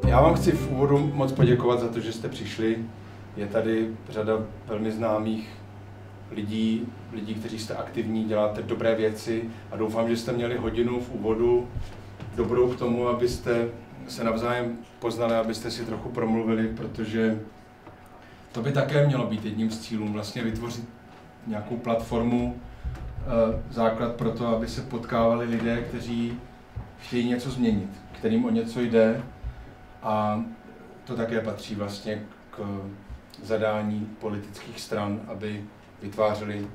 Já vám chci v úvodu moc poděkovat za to, že jste přišli. Je tady řada velmi známých lidí, kteří jste aktivní, děláte dobré věci a doufám, že jste měli hodinu v úvodu dobrou k tomu, abyste se navzájem poznali, abyste si trochu promluvili, protože to by také mělo být jedním z cílů, vlastně vytvořit nějakou platformu, základ pro to, aby se potkávali lidé, kteří chtějí něco změnit, kterým o něco jde, a to také patří vlastně k zadání politických stran, aby vytvářeli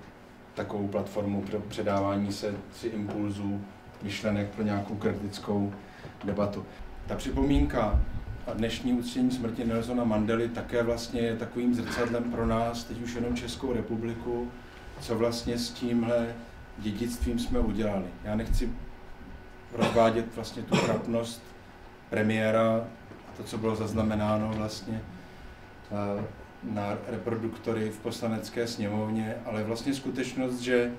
takovou platformu pro předávání se impulzů, myšlenek pro nějakou kritickou debatu. Ta připomínka a dnešní uctění smrti Nelsona Mandely také vlastně je takovým zrcadlem pro nás, teď už jenom Českou republiku, co vlastně s tímhle dědictvím jsme udělali. Já nechci rozvádět vlastně tu trapnost premiéra a to, co bylo zaznamenáno vlastně na reproduktory v Poslanecké sněmovně, ale vlastně skutečnost, že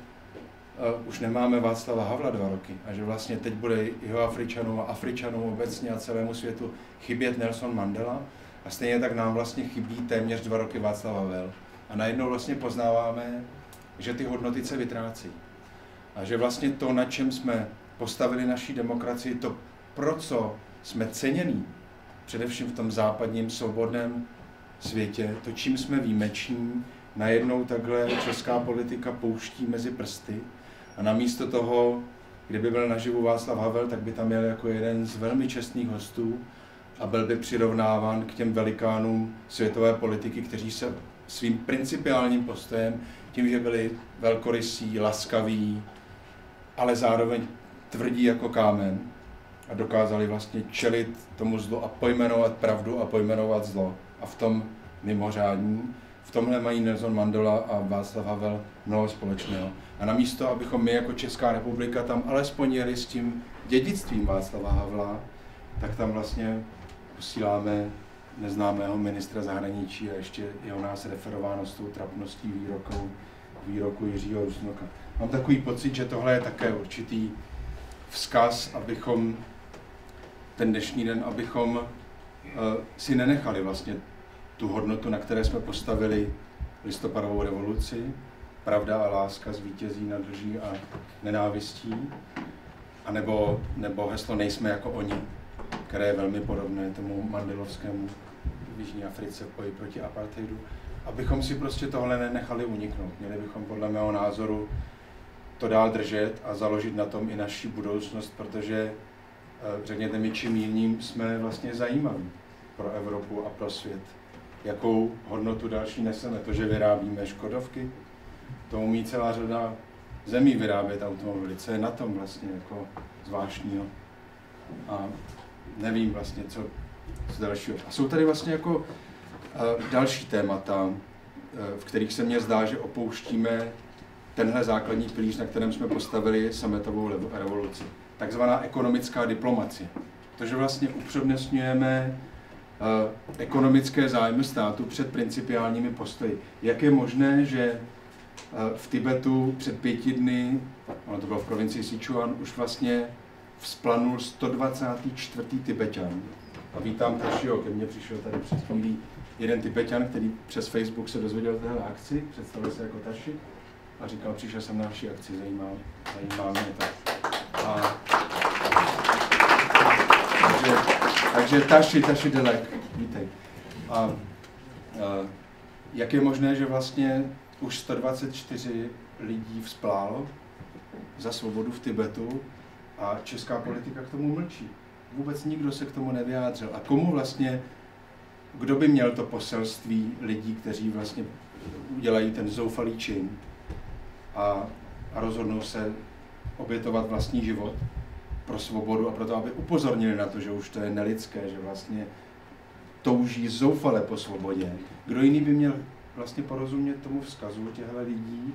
už nemáme Václava Havla 2 roky a že vlastně teď bude Jihoafričanům a Afričanům obecně a celému světu chybět Nelson Mandela a stejně tak nám vlastně chybí téměř 2 roky Václav Havel. A najednou vlastně poznáváme, že ty hodnoty se vytrácí. A že vlastně to, na čem jsme postavili naší demokracii, to, pro co jsme cenění, především v tom západním svobodném světě, to, čím jsme výjimeční, najednou takhle česká politika pouští mezi prsty a namísto toho, kdyby byl naživu Václav Havel, tak by tam jel jako jeden z velmi čestných hostů a byl by přirovnáván k těm velikánům světové politiky, kteří se svým principiálním postojem, tím, že byli velkorysí, laskaví, ale zároveň tvrdí jako kámen a dokázali vlastně čelit tomu zlu a pojmenovat pravdu a pojmenovat zlo. A v tom mimořádní, v tomhle mají Nelson Mandela a Václav Havel mnoho společného. A namísto, abychom my jako Česká republika tam alespoň jeli s tím dědictvím Václava Havla, tak tam vlastně posíláme neznámého ministra zahraničí a ještě je o nás referováno s tou trapností výroku Jiřího Rusnoka. Mám takový pocit, že tohle je také určitý vzkaz, abychom ten dnešní den, abychom si nenechali vlastně tu hodnotu, na které jsme postavili listopadovou revoluci, pravda a láska zvítězí nad lží a nenávistí, nebo heslo nejsme jako oni, které je velmi podobné tomu mandelovskému v Jižní Africe v boji proti apartheidu, abychom si prostě tohle nenechali uniknout. Měli bychom podle mého názoru to dál držet a založit na tom i naši budoucnost, protože řekněte mi, čím jiným jsme vlastně zajímaví pro Evropu a pro svět. Jakou hodnotu další neseme? To, že vyrábíme Škodovky, to umí celá řada zemí vyrábět automobily. Co je na tom vlastně jako zvláštního? A nevím vlastně, co dalšího. A jsou tady vlastně jako další témata, v kterých se mně zdá, že opouštíme tenhle základní pilíř, na kterém jsme postavili sametovou revoluci. Takzvaná ekonomická diplomacie. To, že vlastně upřednostňujeme ekonomické zájmy státu před principiálními postoji. Jak je možné, že v Tibetu před 5 dny, ono to bylo v provincii Sichuan, už vlastně vzplanul 124. Tibeťan. A vítám Tashiho, ke mně přišel tady před chvílí jeden Tibeťan, který přes Facebook se dozvěděl téhle akci, představil se jako Tashi a říkal, přišel jsem na naši akci, zajímá mě to. Takže Tashi Delek, vítej. Jak je možné, že vlastně už 124 lidí vzplálo za svobodu v Tibetu a česká politika k tomu mlčí? Vůbec nikdo se k tomu nevyjádřil. A komu vlastně, kdo by měl to poselství lidí, kteří vlastně udělají ten zoufalý čin a rozhodnou se obětovat vlastní život pro svobodu a proto, aby upozornili na to, že už to je nelidské, že vlastně touží zoufale po svobodě. Kdo jiný by měl vlastně porozumět tomu vzkazu těchto lidí,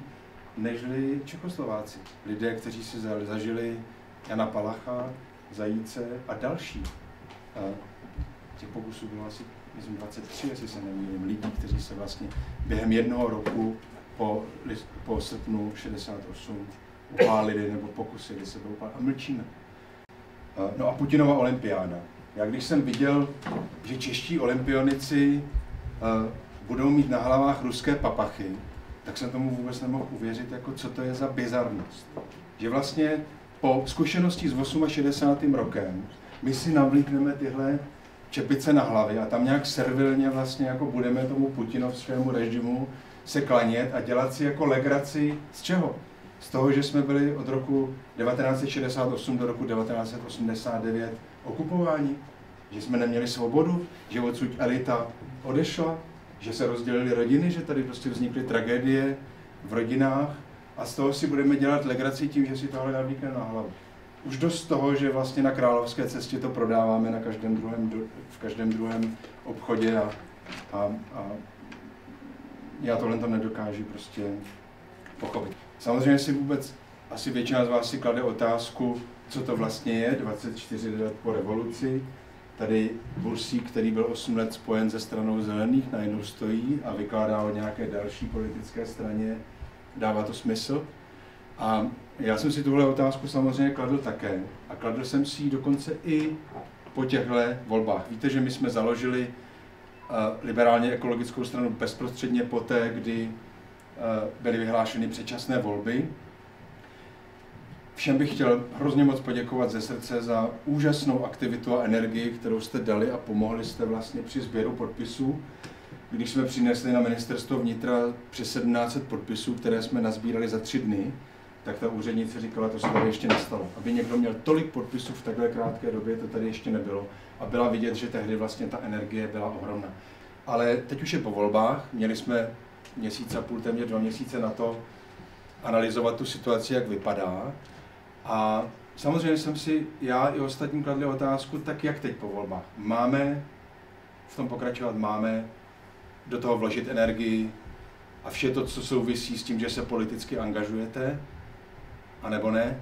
nežli Čechoslováci. Lidé, kteří si zažili Jana Palacha, Zajíce a další. Těch pokusů bylo asi, myslím, 23, jestli se nemýlím, lidí, kteří se vlastně během 1 roku po srpnu 68 upálili nebo pokusili se upálit a mlčíme. No a Putinova olympiáda. Já když jsem viděl, že čeští olympionici budou mít na hlavách ruské papachy, tak jsem tomu vůbec nemohl uvěřit, jako co to je za bizarnost. Že vlastně po zkušenosti s 68. rokem my si navlíkneme tyhle čepice na hlavě a tam nějak servilně vlastně jako budeme tomu putinovskému režimu se klanět a dělat si jako legraci z čeho? Z toho, že jsme byli od roku 1968 do roku 1989 okupováni, že jsme neměli svobodu, že odsud elita odešla, že se rozdělily rodiny, že tady prostě vznikly tragédie v rodinách a z toho si budeme dělat legraci tím, že si tohle navlíkneme na hlavu. Už dost toho, že vlastně na Královské cestě to prodáváme na v každém druhém obchodě a já tohle to nedokážu prostě pochopit. Samozřejmě si vůbec, asi většina z vás si klade otázku, co to vlastně je 24 let po revoluci. Tady Bursík, který byl 8 let spojen se stranou zelených, najednou stojí a vykládá o nějaké další politické straně. Dává to smysl? A já jsem si tuhle otázku samozřejmě kladl také. A kladl jsem si ji dokonce i po těchto volbách. Víte, že my jsme založili liberálně ekologickou stranu bezprostředně poté, kdy byly vyhlášeny předčasné volby. Všem bych chtěl hrozně moc poděkovat ze srdce za úžasnou aktivitu a energii, kterou jste dali a pomohli jste vlastně při sběru podpisů. Když jsme přinesli na ministerstvo vnitra přes 1700 podpisů, které jsme nazbírali za 3 dny, tak ta úřednice říkala, to se tady ještě nestalo. Aby někdo měl tolik podpisů v takhle krátké době, to tady ještě nebylo. A byla vidět, že tehdy vlastně ta energie byla ohromná. Ale teď už je po volbách, měli jsme měsíc a půl, téměř 2 měsíce na to analyzovat tu situaci, jak vypadá. A samozřejmě jsem si já i ostatní kladli otázku, tak jak teď po volbách? Máme v tom pokračovat, máme do toho vložit energii a vše to, co souvisí s tím, že se politicky angažujete, anebo ne?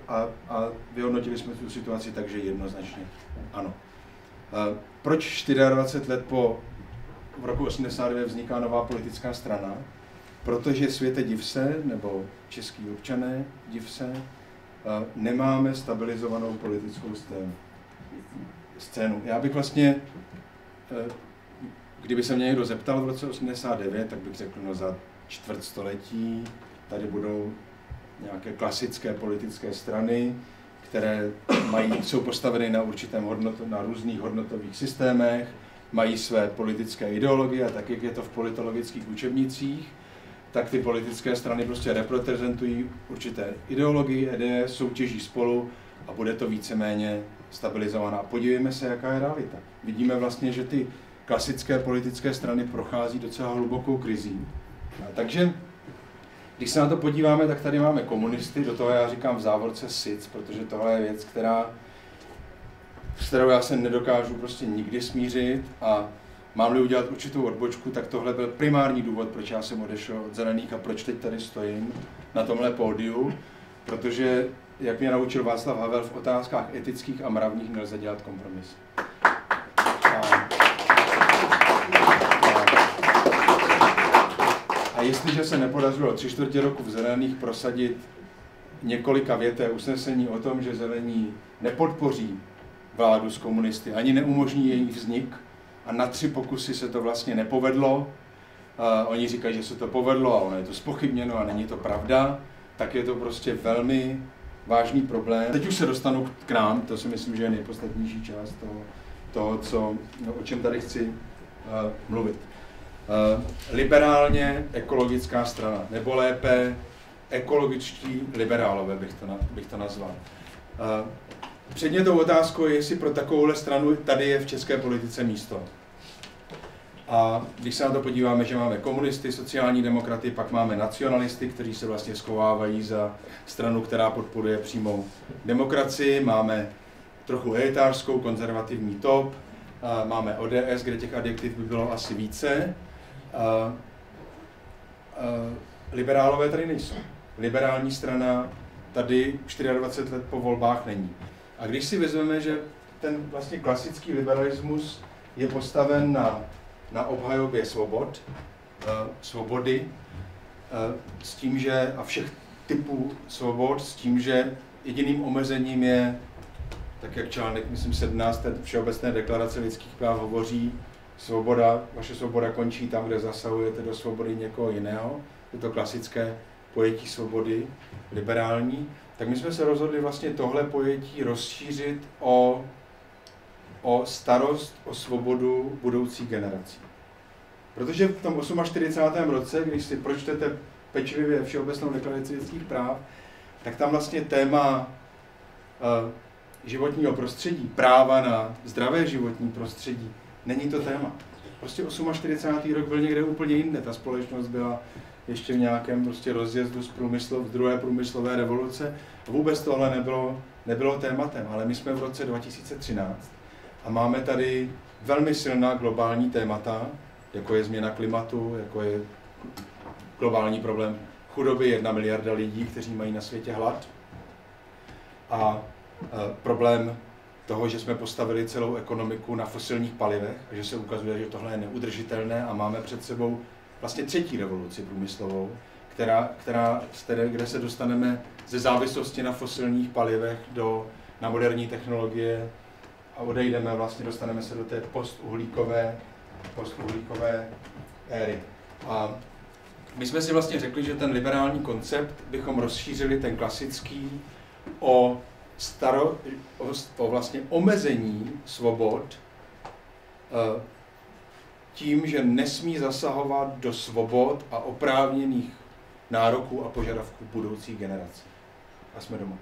A vyhodnotili jsme tu situaci tak, že jednoznačně ano. Proč 24 let po v roku 89 vzniká nová politická strana? Protože světe div se, nebo český občané div se, nemáme stabilizovanou politickou scénu. Já bych vlastně, kdyby se mě někdo zeptal v roce 89, tak bych řekl, no za čtvrtstoletí tady budou nějaké klasické politické strany, které jsou postaveny na na různých hodnotových systémech, mají své politické ideologie a tak, jak je to v politologických učebnicích, tak ty politické strany prostě reprezentují určité ideologii, ideje, soutěží spolu a bude to víceméně stabilizovaná. Podívejme se, jaká je realita. Vidíme vlastně, že ty klasické politické strany prochází docela hlubokou krizí. Takže když se na to podíváme, tak tady máme komunisty, do toho já říkám v závorce SIC, protože tohle je věc, s kterou já se nedokážu prostě nikdy smířit a mám-li udělat určitou odbočku, tak tohle byl primární důvod, proč já jsem odešel od zelených a proč teď tady stojím na tomhle pódiu, protože, jak mě naučil Václav Havel, v otázkách etických a mravních nelze dělat kompromis. A jestliže se nepodařilo 3/4 roku v zelených prosadit několika věté usnesení o tom, že zelení nepodpoří vládu s komunisty, ani neumožní její vznik, a na 3 pokusy se to vlastně nepovedlo, oni říkají, že se to povedlo a ono je to zpochybněno a není to pravda, tak je to prostě velmi vážný problém. Teď už se dostanu k nám, to si myslím, že je nejpodstatnější část toho o čem tady chci mluvit. Liberálně ekologická strana, nebo lépe ekologičtí liberálové bych to nazval. Předmětou otázkou je, jestli pro takovouhle stranu tady je v české politice místo. A když se na to podíváme, že máme komunisty, sociální demokraty, pak máme nacionalisty, kteří se vlastně schovávají za stranu, která podporuje přímou demokracii, máme trochu elitářskou, konzervativní TOP, máme ODS, kde těch adjektiv by bylo asi více. Liberálové tady nejsou. Liberální strana tady 24 let po volbách není. A když si vezmeme, že ten vlastně klasický liberalismus je postaven na obhajobě svobody, s tím, že a všech typů svobod, s tím, že jediným omezením je tak jak článek, myslím, 17. Všeobecné deklarace lidských práv hovoří, svoboda, vaše svoboda končí tam, kde zasahujete do svobody někoho jiného. Je to klasické pojetí svobody, liberální. Tak my jsme se rozhodli vlastně tohle pojetí rozšířit o starost, o svobodu budoucích generací. Protože v tom 48. roce, když si pročtete pečlivě Všeobecnou deklaraci lidských práv, tak tam vlastně téma životního prostředí, práva na zdravé životní prostředí, není to téma. Prostě 48. rok byl někde úplně jinde. Ta společnost byla ještě v nějakém prostě rozjezdu z druhé průmyslové revoluce. A vůbec tohle nebylo tématem, ale my jsme v roce 2013 a máme tady velmi silná globální témata, jako je změna klimatu, jako je globální problém chudoby, 1 miliarda lidí, kteří mají na světě hlad. A problém toho, že jsme postavili celou ekonomiku na fosilních palivech a že se ukazuje, že tohle je neudržitelné a máme před sebou vlastně třetí revoluci průmyslovou, kde se dostaneme ze závislosti na fosilních palivech na moderní technologie a odejdeme, vlastně dostaneme se do té postuhlíkové éry. A my jsme si vlastně řekli, že ten liberální koncept bychom rozšířili, ten klasický, o vlastně omezení svobod tím, že nesmí zasahovat do svobod a oprávněných nároků a požadavků budoucích generací. A jsme doma.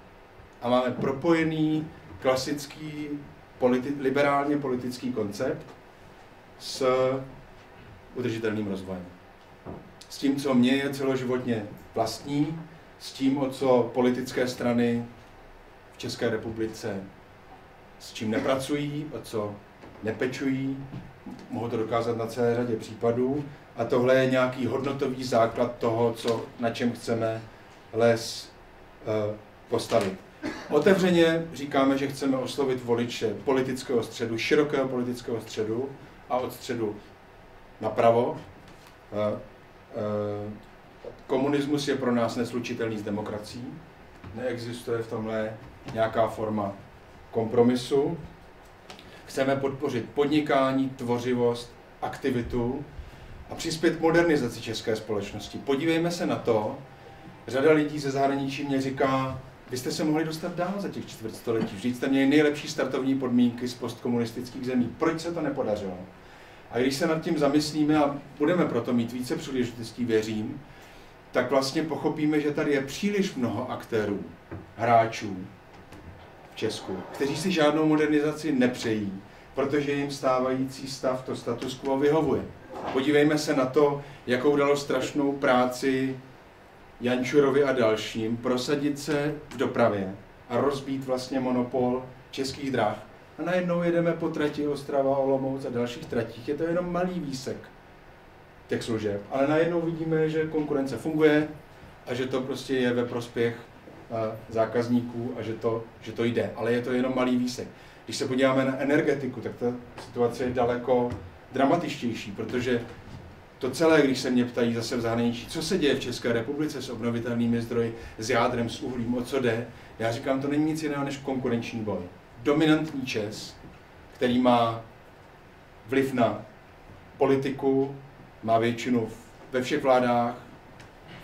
A máme propojený klasický liberálně politický koncept s udržitelným rozvojem. S tím, co mě je celoživotně vlastní, s tím, o co politické strany v České republice s čím nepracují, o co nepečují, mohu to dokázat na celé řadě případů. A tohle je nějaký hodnotový základ toho, na čem chceme les postavit. Otevřeně říkáme, že chceme oslovit voliče politického středu, širokého politického středu a od středu napravo. Komunismus je pro nás neslučitelný s demokracií. Neexistuje v tomhle nějaká forma kompromisu. Chceme podpořit podnikání, tvořivost, aktivitu a přispět k modernizaci české společnosti. Podívejme se na to, řada lidí ze zahraničí mě říká, vy jste se mohli dostat dál za těch čtvrtstoletí, vždyť jste měli nejlepší startovní podmínky z postkomunistických zemí. Proč se to nepodařilo? A když se nad tím zamyslíme a budeme proto mít více příležitostí, věřím, tak vlastně pochopíme, že tady je příliš mnoho aktérů, hráčů v Česku, kteří si žádnou modernizaci nepřejí, protože jim stávající stav, to status quo vyhovuje. Podívejme se na to, jakou dalo strašnou práci Jančurovi a dalším prosadit se v dopravě a rozbít vlastně monopol Českých drah. A najednou jedeme po trati Ostrava, Olomouc a dalších tratích. Je to jenom malý výsek těch služeb, ale najednou vidíme, že konkurence funguje a že to prostě je ve prospěch zákazníků a že to jde, ale je to jenom malý výsek. Když se podíváme na energetiku, tak ta situace je daleko dramatičtější, protože to celé, když se mě ptají zase v zahraničí, co se děje v České republice s obnovitelnými zdroji, s jádrem, s uhlím, o co jde, já říkám, to není nic jiného než konkurenční boj. Dominantní ČEZ, který má vliv na politiku, má většinu ve všech vládách,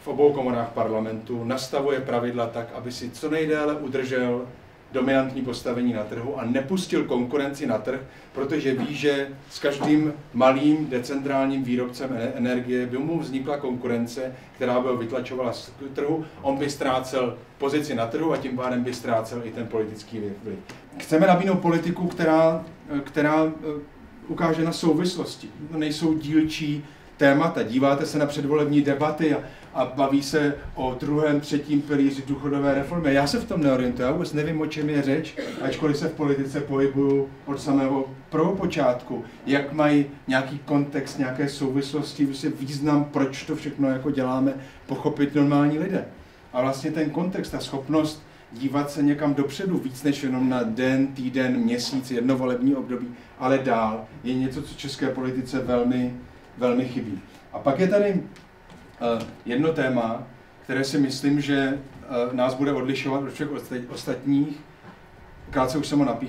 v obou komorách parlamentu, nastavuje pravidla tak, aby si co nejdéle udržel dominantní postavení na trhu a nepustil konkurenci na trh, protože ví, že s každým malým decentrálním výrobcem energie by mu vznikla konkurence, která by ho vytlačovala z trhu, on by ztrácel pozici na trhu a tím pádem by ztrácel i ten politický vliv. Chceme nabídnout politiku, která ukáže na souvislosti. Nejsou dílčí témata. Díváte se na předvolební debaty a baví se o druhém, třetím pilíři důchodové reformy. Já se v tom neorientuji, já vůbec nevím, o čem je řeč, ačkoliv se v politice pohybuju od samého prvopočátku. Jak mají nějaký kontext, nějaké souvislosti, význam, proč to všechno jako děláme, pochopit normální lidé. A vlastně ten kontext, ta schopnost dívat se někam dopředu, víc než jenom na den, týden, měsíc, jedno volební období, ale dál, je něco, co české politice velmi, velmi chybí. A pak je tady jedno téma, které si myslím, že nás bude odlišovat od všech ostatních, krátce už jsem ho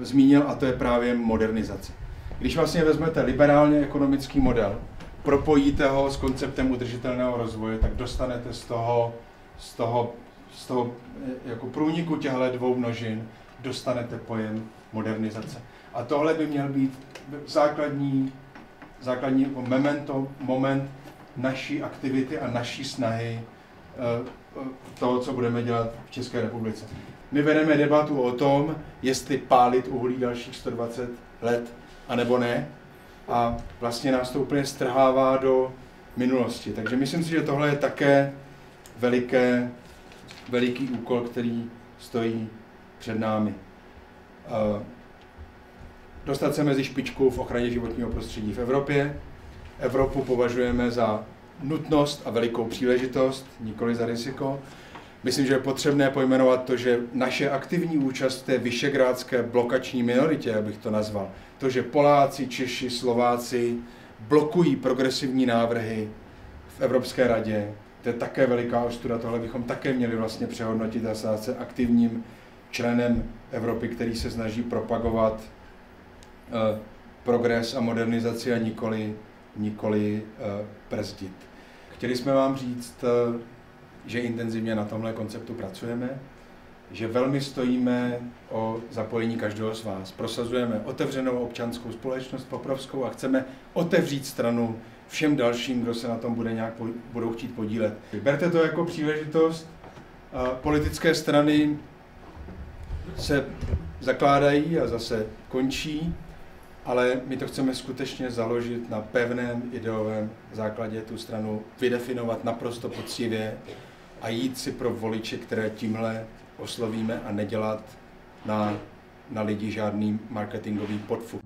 zmínil, a to je právě modernizace. Když vlastně vezmete liberálně ekonomický model, propojíte ho s konceptem udržitelného rozvoje, tak dostanete z toho jako průniku těchto dvou množin, dostanete pojem modernizace. A tohle by měl být základní moment naší aktivity a naší snahy toho, co budeme dělat v České republice. My vedeme debatu o tom, jestli pálit uhlí dalších 120 let, anebo ne. A vlastně nás to úplně strhává do minulosti. Takže myslím si, že tohle je také veliký úkol, který stojí před námi. Dostat se mezi špičku v ochraně životního prostředí v Evropě. Evropu považujeme za nutnost a velikou příležitost, nikoli za riziko. Myslím, že je potřebné pojmenovat to, že naše aktivní účast v té visegrádské blokační minoritě, jak bych to nazval, to, že Poláci, Češi, Slováci blokují progresivní návrhy v Evropské radě, to je také veliká ostuda, tohle bychom také měli vlastně přehodnotit a stát se aktivním členem Evropy, který se snaží propagovat progres a modernizaci a nikoli brzdit. Chtěli jsme vám říct, že intenzivně na tomhle konceptu pracujeme, že velmi stojíme o zapojení každého z vás. Prosazujeme otevřenou občanskou společnost poprovskou a chceme otevřít stranu všem dalším, kdo se na tom budou chtít podílet. Berte to jako příležitost. Politické strany se zakládají a zase končí, ale my to chceme skutečně založit na pevném ideovém základě, tu stranu vydefinovat naprosto poctivě a jít si pro voliče, které tímhle oslovíme, a nedělat na lidi žádný marketingový podfuk.